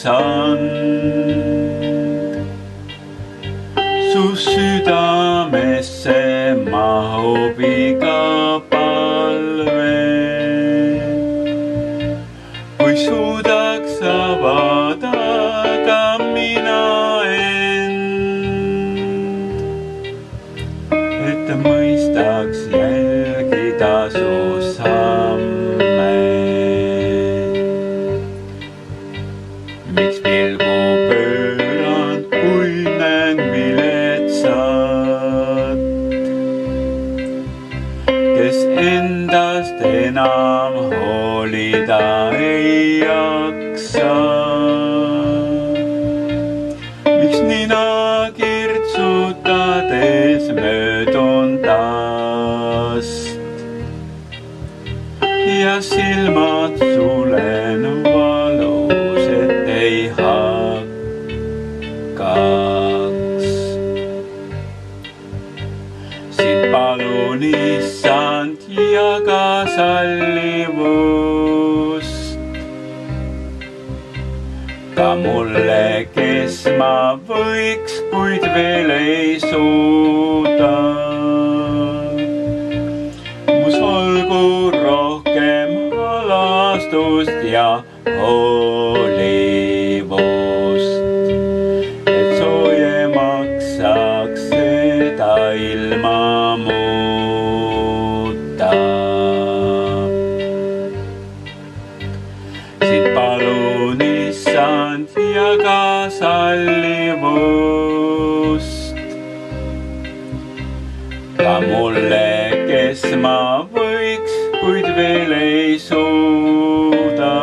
sand. Su südamesse mahub iga palve, kui suudaks avada ka mina end, et mõistaks jälgida su samme. Miks pilgu pöörand, kui näen viletsat, kes endast enam hoolida ei jaksa? Miks nina kirtsutades möödun tast ja silmad sulen valus, et ei hakkaks? Siit palun, issand, jaga sallivust ka mulle, kes ma võiks, kuid veel ei suuda. Mus olgu rohkem halastust ja hoolivust, et soojemaks saaks seda ilma muuta. Siit palun, issand, jaga sallivust ka mulle, kes ma võiks, kuid veel ei suuda.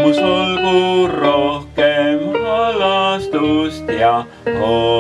Mus olgu rohkem halastust ja hoolivust.